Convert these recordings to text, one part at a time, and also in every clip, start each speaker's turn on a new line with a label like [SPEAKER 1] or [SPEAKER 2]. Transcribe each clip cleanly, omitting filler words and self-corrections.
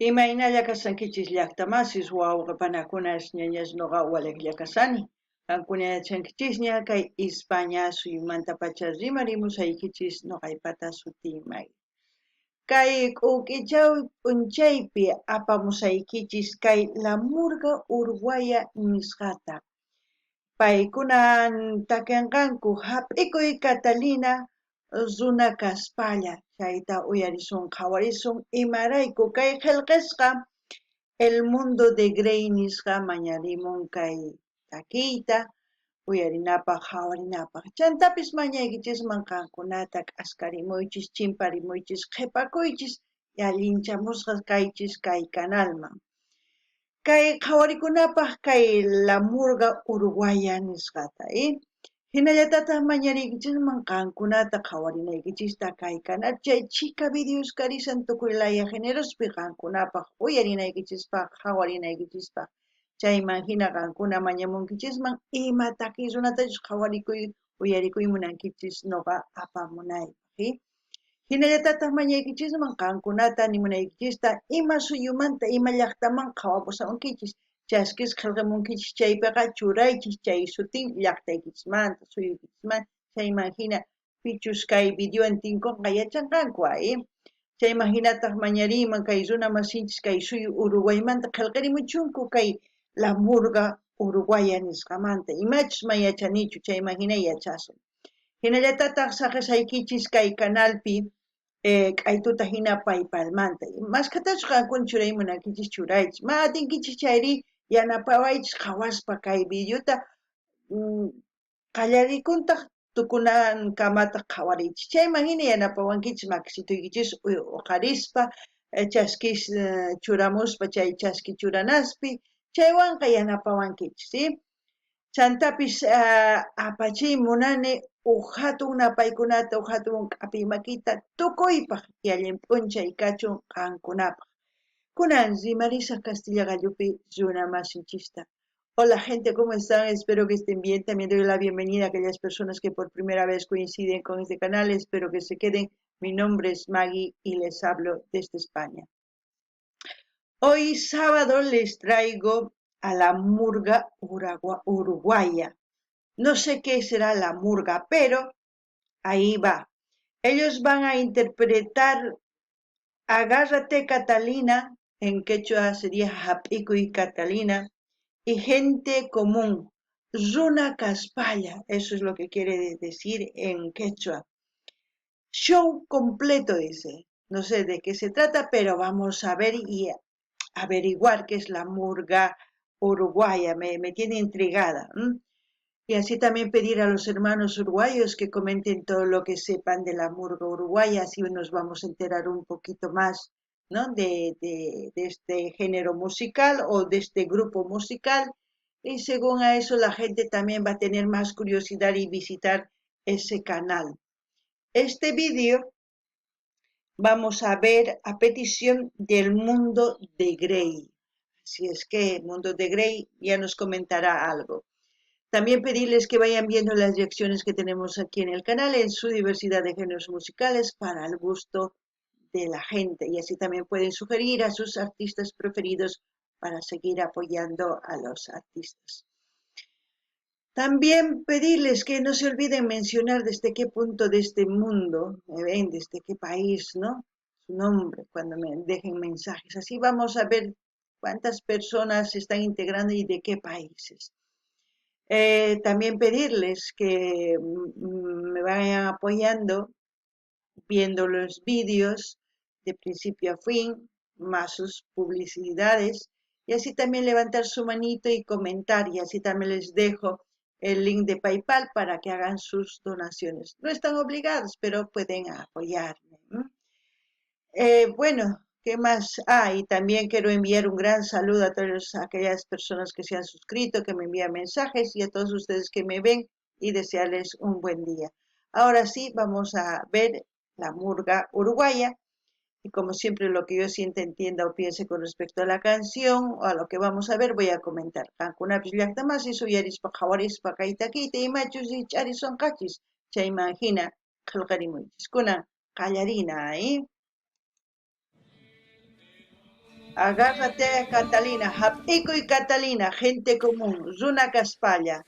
[SPEAKER 1] Imaynalla kasankichis llaqtamasis wawqipanakunash ñañas ñuqa waliqlla kasani. Qankuna yachankichisña kay España suymanta pacha rimarimusaykichis ñuqaypata sutimay. Kay k'ukichaw p'unchaypi apamusaykichis kay Lamurga Uruguaya nisqata. Paykunan takinqanku hap'ikuy Catalina Zuna Caspalla chayta uyarisun qhawarisun imarayku kay qillqisqa El Mundo de Grey nisqa mañarimun kay takiyta uyarinapaq hawarinapaq chantapis mañaykichisman qankunata k'askarimuychis chimparimuychis qhipakuychis allinchamusqa kaychis kay canalman kay qhawarikunapaq kay Lamurga Uruguaya nisqata hinallatataq mañariykichisman qankunata qhawarinaykichista kay canal chay chika videos karisan tukuylaya generospi qankunapaq uyarinaykichispaq qhawarinaykichispa chayman hina qankuna mañamunkichisman ima takiy runatachus qhawarikuy uyarikuy munankichis ñuqa apamunaypaq hinallatataq mañaykichisman qankunata nimunaykichista ima suyumanta ima llaqtaman qhawapusunkichis chaskis qillqamunkichis chaypiqa churaychis chay sutin llaqtaykichismanta suyuykichismanta chayman hina pichus kay videowan tinkunqa yachanqanku chayman hinataq mañariyman kay runa masinchis kay suyu Uruguaymanta qillqirimuchunku kay Lamurga Uruguaya nisqamanta imachus mayachanichu chayman hina yachasun hinallatataq saqisaykichis kay canalpi k'aytuta hina paypalmanta maskhatachus qankuna churaymunankichis churaychis ma atinkichis chayri yanapawaychis qhawaspa kay videota qallarikuntaq tukunankamata qhawariychis chayman hina yanapawankichis makisituykichis huqarispa chaskis churamuspa chay chaski churanaspi chaywanqa yanapawankichis chantapis apachay munani hatun napaykunata hatun k'api makita tukuypaq yallin p'unchay kachun qankunapaq kunan rimarisaq Castilla gallupi runa masinchista. Hola gente, ¿cómo están? Espero que estén bien. También doy la bienvenida a aquellas personas que por primera vez coinciden con este canal. Espero que se queden. Mi nombre es Maggie y les hablo desde España. Hoy sábado les traigo a la murga uruguaya. No sé qué será la murga, pero ahí va. Ellos van a interpretar Agárrate Catalina, en quechua sería Hap'ikuy Catalina, y Gente Común, Runa Caspalla, eso es lo que quiere decir en quechua. Show completo, dice. No sé de qué se trata, pero vamos a ver y averiguar qué es la murga uruguaya. Me tiene intrigada. Y así también pedir a los hermanos uruguayos que comenten todo lo que sepan de la murga uruguaya, así nos vamos a enterar un poquito más, ¿no? de este género musical o de este grupo musical, y según a eso la gente también va a tener más curiosidad y visitar ese canal. Este vídeo vamos a ver a petición del Mundo de Grey, así es que Mundo de Grey ya nos comentará algo. También pedirles que vayan viendo las reacciones que tenemos aquí en el canal en su diversidad de géneros musicales para el gusto de la gente, y así también pueden sugerir a sus artistas preferidos para seguir apoyando a los artistas. También pedirles que no se olviden mencionar desde qué punto de este mundo me ven, desde qué país, ¿no? Su nombre cuando me dejen mensajes. Así vamos a ver cuántas personas se están integrando y de qué países. También pedirles que me vayan apoyando viendo los vídeos de principio a fin, más sus publicidades, y así también levantar su manito y comentar, y así también les dejo el link de PayPal para que hagan sus donaciones. No están obligados, pero pueden apoyarme. Bueno, ¿qué más? Y también quiero enviar un gran saludo a todas aquellas personas que se han suscrito, que me envían mensajes, y a todos ustedes que me ven, y desearles un buen día. Ahora sí, vamos a ver la murga uruguaya, y como siempre lo que yo sienta, entienda o piense con respecto a la canción o a lo que vamos a ver, voy a comentar. Cankunapis llaqtamasi suyarispa qhawarispa kaytakiyta imachus son qachis chayman hina qillqarimuychis kunan qallarina Agárrate, Catalina. Japico y Catalina, gente común. Zuna Caspalla.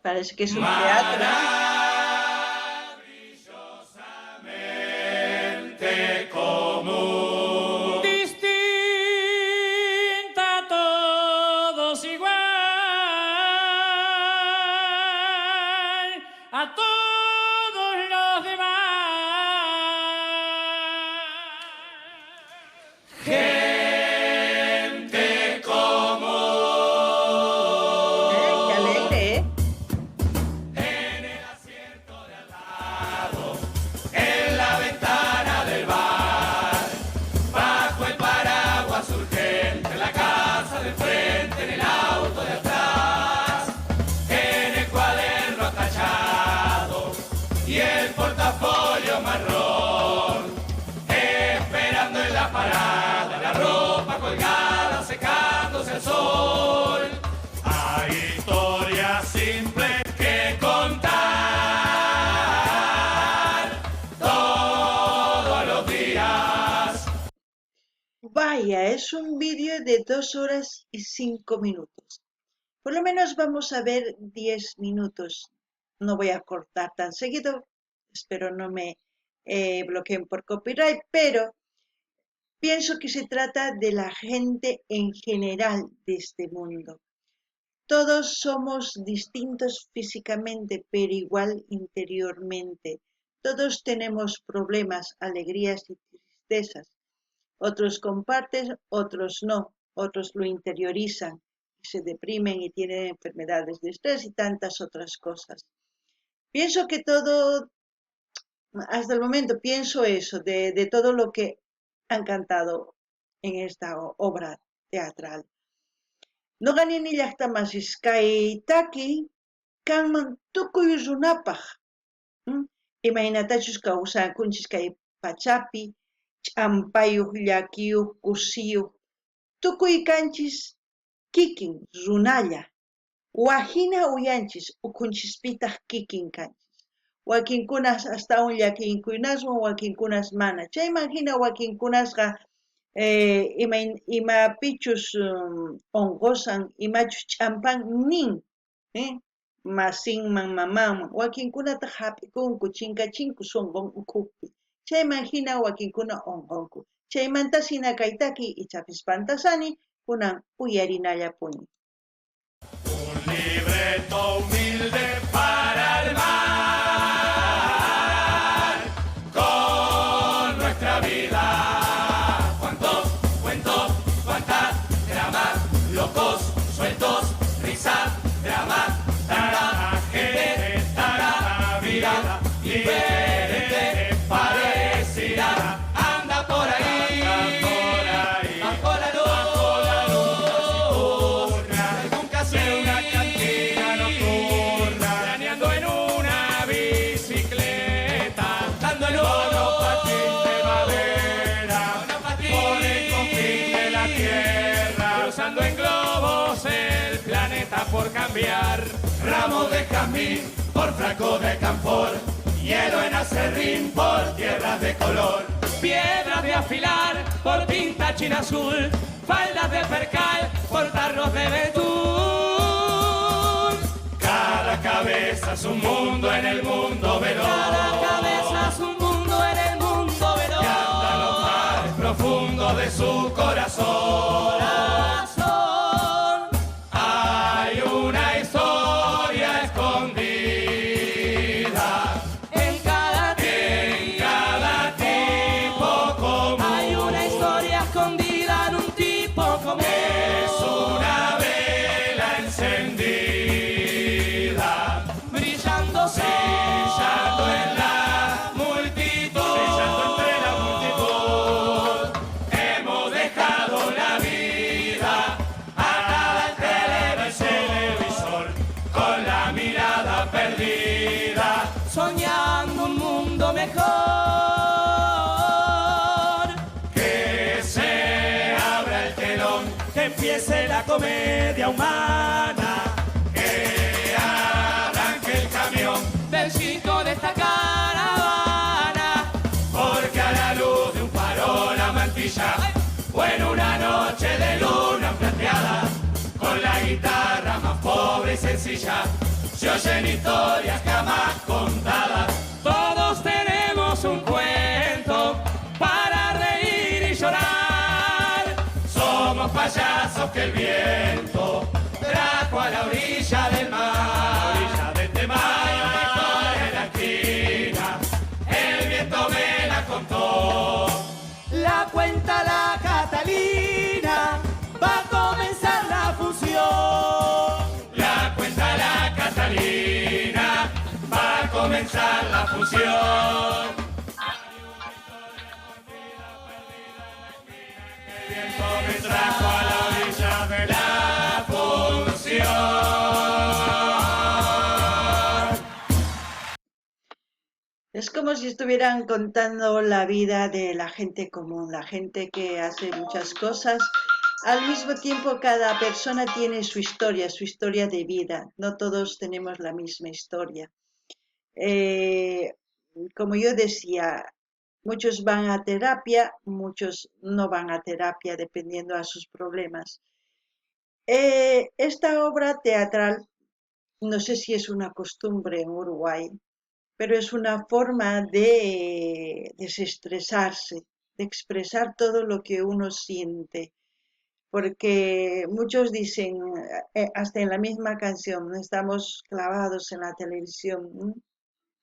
[SPEAKER 1] Parece que es un teatro.
[SPEAKER 2] Maravillosamente común. Distinta a todos igual. A todos los demás. Gente común.
[SPEAKER 1] Qué alegre, ¿eh?
[SPEAKER 2] En el asiento de al lado, en la ventana del bar, bajo el paraguas urgente, en la casa de frente, en el auto de atrás, en el cuaderno tachado y el portafolio marrón, esperando en la parada, la ropa colgada, secándose al sol. Hay historias simples que contar todos los días.
[SPEAKER 1] Vaya, es un vídeo de 2 horas y 5 minutos. Por lo menos vamos a ver 10 minutos. No voy a cortar tan seguido. Espero no me bloqueen por copyright, pero pienso que se trata de la gente en general de este mundo. Todos somos distintos físicamente, pero igual interiormente. Todos tenemos problemas, alegrías y tristezas. Otros comparten, otros no. Otros lo interiorizan y se deprimen y tienen enfermedades de estrés y tantas otras cosas. Pienso que todo, hasta el momento, pienso eso, de todo lo que han cantado en esta obra teatral. No ganin llaqtamasisqaytaki kanman tukuy runapaq. Imaynatachus kawsankunchis kay pachapi, ch'ampayuq, llakiyuq, kusiyuq, tukuy kanchis kikin runalla. Wahina uyanchis, ukunchispitaq kikin kanchis. Wakinkunas astawan llakinkunaswan, wakinkunas mana. Chayman hina wakinkunasqa imapichus onqosan, imachus ch'ampan nin, masinman, mamanman. Wakinkunata hap'ikunku, chinkachinku sunqun ukhupi. Chayman hina wakinkuna onqonku. Chaymantas hina kaytaki ichapis pantasani, kunan uyarinallapuni.
[SPEAKER 2] Un libreto humilde para el mar, con nuestra vida. Cuántos cuentos, cuántas dramas, locos, sueltos, risas, dramas, tanta gente, tanta vida diferente, parecida, anda por ahí, bajo la luz, nunca sé una cantina nocturna, planeando en una bicicleta, dando el monopatín de madera, por el confín de la tierra, cruzando en globos el planeta por cambiar, ramos de jazmín por frascos de camphor, hielo en acerrín por tierras de color, piedras de afilar por tinta china azul, faldas de percal por tarros de betún. Cada cabeza es un mundo en el mundo veloz. Cada cabeza es un mundo en el mundo veloz. Que anda en los mares profundos de su corazón. Hay una historia escondida en cada tipo común. Hay una historia escondida en un tipo común. Es una vela encendida, brillando en la multitud, brillando entre la multitud. Hemos dejado la vida atada al televisor, con la mirada perdida, soñando un mundo mejor. Que se abra el telón, que empiece la comedia humana, que arranque el camión del circo de esta caravana. sencilla, se oyen historias jamás contadas. Todos tenemos un cuento para reír y llorar. Somos payasos que el viento trajo a la orilla del mar. Orilla de este mar. Hay una historia en la esquina, el viento me la contó. La cuenta la Catalina, va a comenzar la función. La cuenta la Catalina, va a comenzar la función. El viento me trajo a la orilla de la función.
[SPEAKER 1] Es como si estuvieran contando la vida de la gente común, la gente que hace muchas cosas. Al mismo tiempo, cada persona tiene su historia de vida. No todos tenemos la misma historia. Eh, Como yo decía, muchos van a terapia, muchos no van a terapia, dependiendo a sus problemas. Esta obra teatral, no sé si es una costumbre en Uruguay, pero es una forma de desestresarse, de expresar todo lo que uno siente, porque muchos dicen, hasta en la misma canción, estamos clavados en la televisión, ¿no?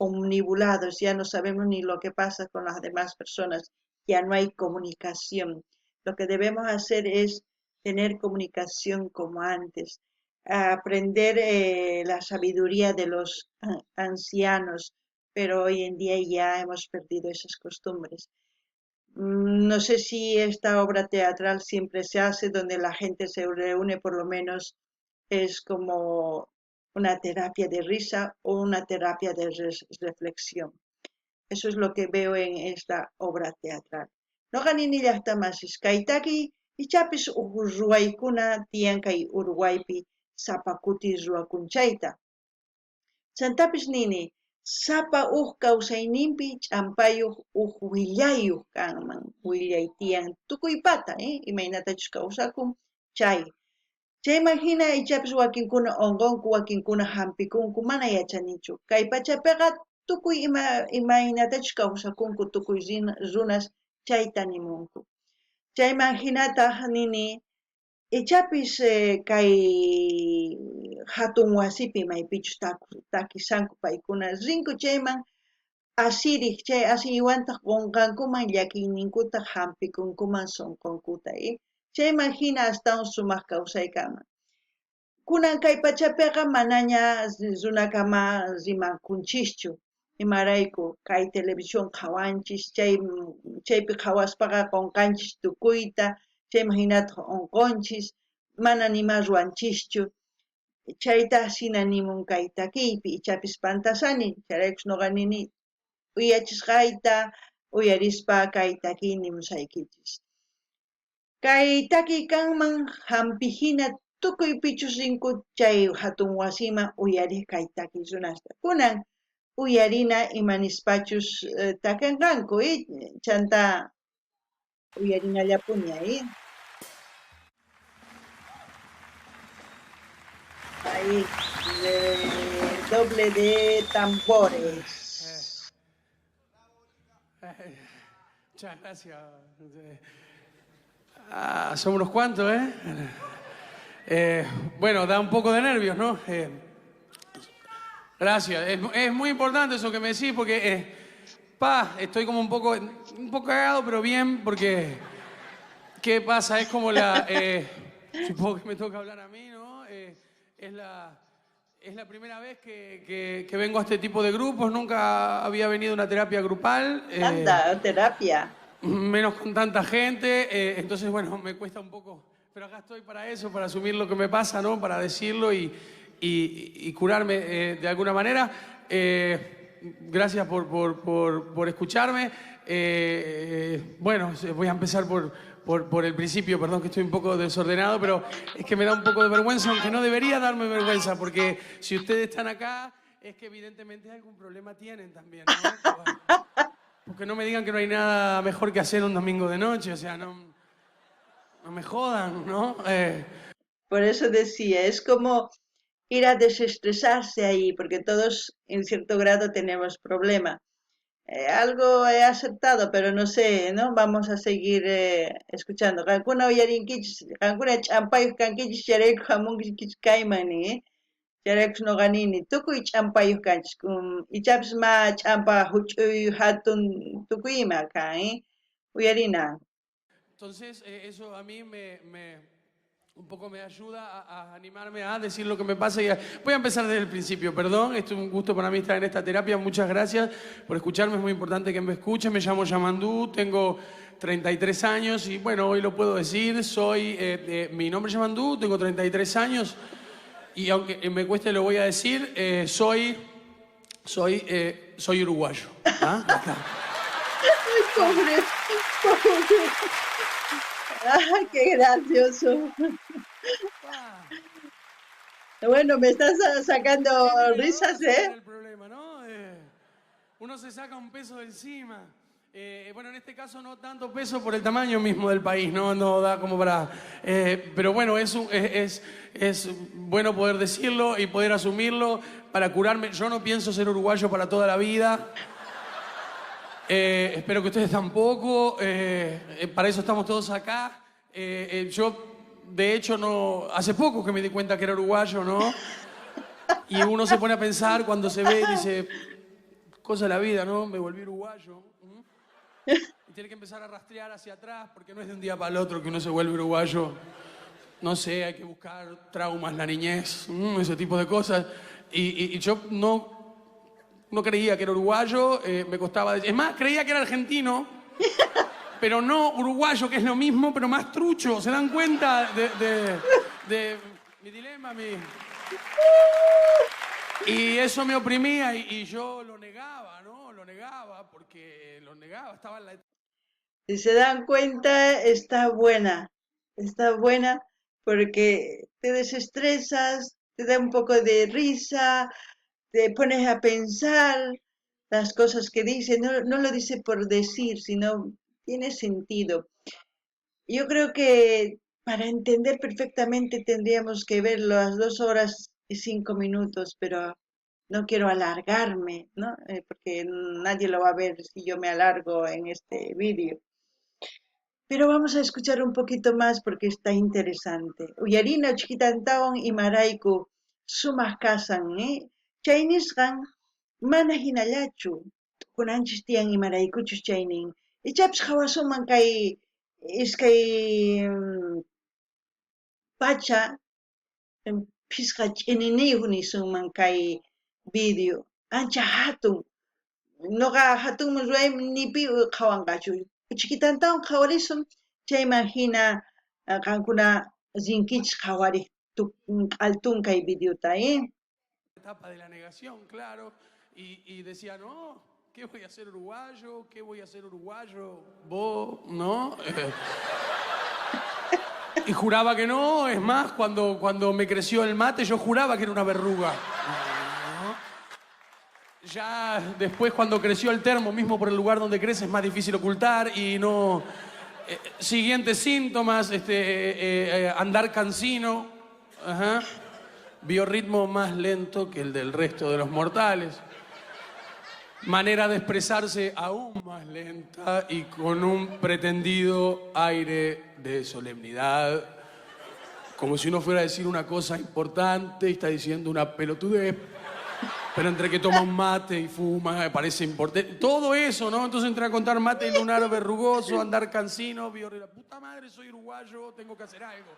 [SPEAKER 1] Omnibulados, ya no sabemos ni lo que pasa con las demás personas, ya no hay comunicación. Lo que debemos hacer es tener comunicación como antes, aprender la sabiduría de los ancianos, pero hoy en día ya hemos perdido esas costumbres. No sé si esta obra teatral siempre se hace donde la gente se reúne, por lo menos es como una terapia de risa o una terapia de reflexión. Eso es lo que veo en esta obra teatral. No ganini llaqtamas kaitaki ichapis ruwaykuna tiyan kay Uruguaypi sapakuti ruwakunchayta. Chantapis nini sapa kawsayninpi ch'ampayuq willayuq kanman, willay tiyan tukuypata, imaynatachus kawsakun chay. Chayman hina ichapis wakinkuna onqonku, wakinkuna hampikunku, mana yachanichu. Kay pachapiqa tukuy imaynatachus kawsakunku, tukuy runas chayta nimunku. Chayman hinataq nini ichapis kay hatun wasipi maypichus takisanku paykuna rinku chayman asiriq, chay asiyuwantaq qunqankuman llakiyninkutaq hampikunkuman sunqunkuta, chayman hina astawan sumaq kawsaykaman. Kunan kay pachapiqa manaña runakama rimankunchischu, imarayku kay televisión qhawanchis, chaypi qhawaspaqa qunqanchis tukuyta, chayman hinataq unqunchis, mana nima ruwanchischu. Chayta hina nimun kay takiypi, ichapis pantasani, chayraykus nuqa nini uyachisqayta, uyarispa kay takiy nimushaykichis. Kay takiy kanman hampi hina tukuypichus rinku chay hatun wasiman uyariq kay takiy runasta. Kunan uyarina imanispachus takanqanku, chanta uyarinallapuni, ahí, doble de tambores.
[SPEAKER 3] Muchas gracias. Son unos cuantos, bueno, da un poco de nervios, ¿no? Gracias. Es muy importante eso que me decís porque, estoy como un poco cagado, pero bien, porque, ¿qué pasa? Es como supongo que me toca hablar a mí, ¿no? Es la primera vez que vengo a este tipo de grupos, nunca había venido a una terapia grupal.
[SPEAKER 1] Anda, terapia.
[SPEAKER 3] Menos con tanta gente, entonces, bueno, me cuesta un poco, pero acá estoy para eso, para asumir lo que me pasa, ¿no? Para decirlo y curarme de alguna manera. Gracias por escucharme. Bueno, voy a empezar por el principio, perdón que estoy un poco desordenado, pero es que me da un poco de vergüenza, aunque no debería darme vergüenza, porque si ustedes están acá, es que evidentemente algún problema tienen también, ¿no? Porque no me digan que no hay nada mejor que hacer un domingo de noche, o sea, no me jodan, ¿no?
[SPEAKER 1] Por eso decía, es como ir a desestresarse ahí, porque todos en cierto grado tenemos problemas. Algo he acertado, pero no sé, ¿no? Vamos a seguir escuchando. Kankuna uyarinkichis, kankuna champayuq kankichis charayku hamunkichis kaymani, charaykus noqanini, tukuy champayuq kanchis, ichapis ma champa huch'uy hatun tukuyma kan, uyarina.
[SPEAKER 3] Entonces, eso a mí un poco me ayuda a animarme a decir lo que me pasa. Voy a empezar desde el principio, perdón, es un gusto para mí estar en esta terapia. Muchas gracias por escucharme, es muy importante que me escuchen. Me llamo Yamandú, tengo 33 años y bueno, hoy lo puedo decir, mi nombre es Yamandú, tengo 33 años y aunque me cueste lo voy a decir, soy uruguayo. ¿Ah? Acá.
[SPEAKER 1] Ay, pobre, pobre. Ay, qué gracioso. Bueno, me estás sacando risas,
[SPEAKER 3] Ese
[SPEAKER 1] ¿eh?
[SPEAKER 3] era el problema, ¿no? Uno se saca un peso de encima. Bueno, en este caso no tanto peso por el tamaño mismo del país, no, no da como para... pero bueno, es bueno poder decirlo y poder asumirlo para curarme. Yo no pienso ser uruguayo para toda la vida. Espero que ustedes tampoco. Para eso estamos todos acá. Yo, de hecho, no, hace poco que me di cuenta que era uruguayo, ¿no? Y uno se pone a pensar cuando se ve y dice, cosa de la vida, ¿no? Me volví uruguayo. Y tiene que empezar a rastrear hacia atrás porque no es de un día para el otro que uno se vuelve uruguayo. No sé, hay que buscar traumas, la niñez, ese tipo de cosas. Y yo no creía que era uruguayo, me costaba... Es más, creía que era argentino, pero no uruguayo, que es lo mismo, pero más trucho. ¿Se dan cuenta de mi dilema? Y eso me oprimía y yo lo negaba, ¿no? Lo negaba porque lo negaba, estaba en la...
[SPEAKER 1] Si se dan cuenta, está buena porque te desestresas, te da un poco de risa, te pones a pensar las cosas que dice, no, no lo dice por decir, sino tiene sentido. Yo creo que para entender perfectamente tendríamos que ver las 2 horas y 5 minutos, pero no quiero alargarme, ¿no? Porque nadie lo va a ver si yo me alargo en este vídeo. Pero vamos a escuchar un poquito más porque está interesante. Uyarina chiquitantawan imarayku sumaq kasan, chaynisqan mana hinallachu kunanchis tiyan imaraykuchus chaynin. Ichapis hawasuman kay iskay pacha phisqa ch'ininiyuq nisunman kay video. Ancha hatun. Noqa hatunman ruraynipi qhawanqachu. Chiquitantawan qhawarisun chayman hina qankuna rinkichis qhawariq q'altun kay videota,
[SPEAKER 3] etapa de la negación, claro, y decía, no, ¿qué voy a hacer uruguayo? ¿Qué voy a hacer uruguayo? ¿Vos? ¿No? Y juraba que no, es más, cuando me creció el mate, yo juraba que era una verruga. Ya después, cuando creció el termo, mismo por el lugar donde crece, es más difícil ocultar y no... siguientes síntomas, andar cansino, ajá. Biorritmo más lento que el del resto de los mortales. Manera de expresarse aún más lenta y con un pretendido aire de solemnidad. Como si uno fuera a decir una cosa importante y está diciendo una pelotudez. Pero entre que toma un mate y fuma, parece importante. Todo eso, ¿no? Entonces entra a contar mate y lunar verrugoso, andar cansino, biorritmo. Puta madre, soy uruguayo, tengo que hacer algo.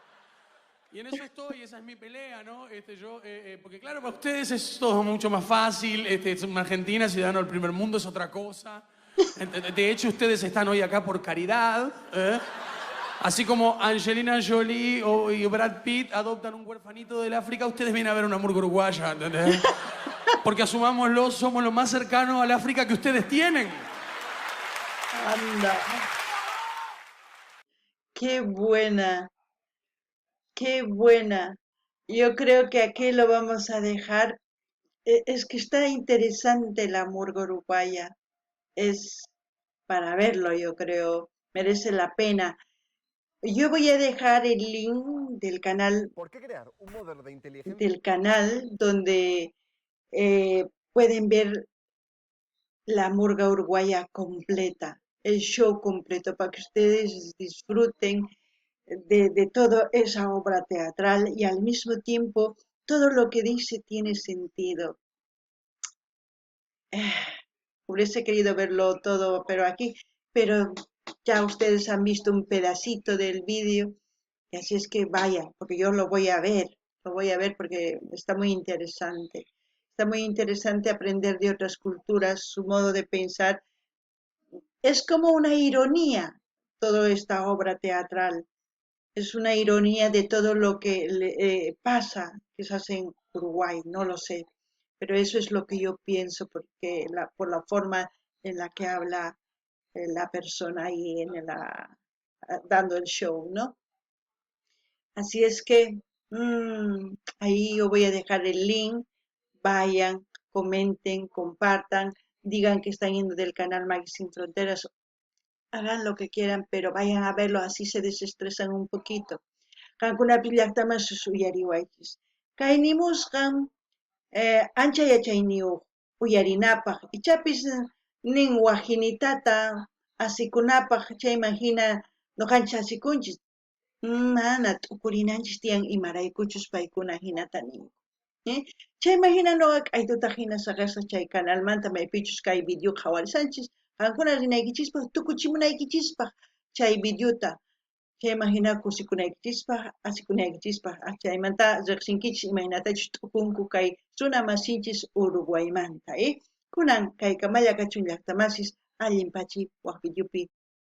[SPEAKER 3] Y en eso estoy, esa es mi pelea, ¿no? Porque claro, para ustedes es todo mucho más fácil. Es una Argentina, ciudadano del primer mundo, es otra cosa. De hecho, ustedes están hoy acá por caridad. Así como Angelina Jolie y Brad Pitt adoptan un huerfanito del África, ustedes vienen a ver una murga uruguaya, ¿entendés? Porque asumámoslo, somos lo más cercano al África que ustedes tienen.
[SPEAKER 1] Anda. Qué buena, qué buena. Yo creo que aquí lo vamos a dejar. Es que está interesante la murga uruguaya. Es para verlo, yo creo. Merece la pena. Yo voy a dejar el link del canal
[SPEAKER 4] ¿Por qué crear un modelo de inteligencia?
[SPEAKER 1] donde pueden ver la murga uruguaya completa, el show completo, para que ustedes disfruten de toda esa obra teatral y al mismo tiempo todo lo que dice tiene sentido. Hubiese querido verlo todo, pero ya ustedes han visto un pedacito del vídeo, y así es que vaya, porque yo lo voy a ver porque está muy interesante aprender de otras culturas, su modo de pensar, es como una ironía toda esta obra teatral, es una ironía de todo lo que pasa quizás en Uruguay, no lo sé, pero eso es lo que yo pienso porque por la forma en la que habla la persona ahí dando el show, ¿no? Así es que ahí yo voy a dejar el link, vayan, comenten, compartan, digan que están yendo del canal Magis Sin Fronteras, hagan lo que quieran, pero vayan a verlo, así se desestresan un poquito. Qankuna llaqtaman uyariwaychis. Kay nimusqam ancha yachayniyuq uyarinapaq ichapis nin wajinitata asikunapaq chayman hina ñuqanchis asikunchis mana t'ukurinanchis tiyan imaraykuchus paykuna hinata nin. Chayman hina ñuqa k'aytuta hina saqasaq chay canalmanta maypichus kay videoqa hawarisanchis qankuna rinaykichispaq tukuchimunaykichispaq chay videota chayman hina kusikunaykichispaq asikunaykichispaq chaymanta riqsinkichis imaynatachus t'ukunku kay runa masinchis Uruguaymanta kunan kaykamalla kachun llaqtamasis allin pachi waq videopi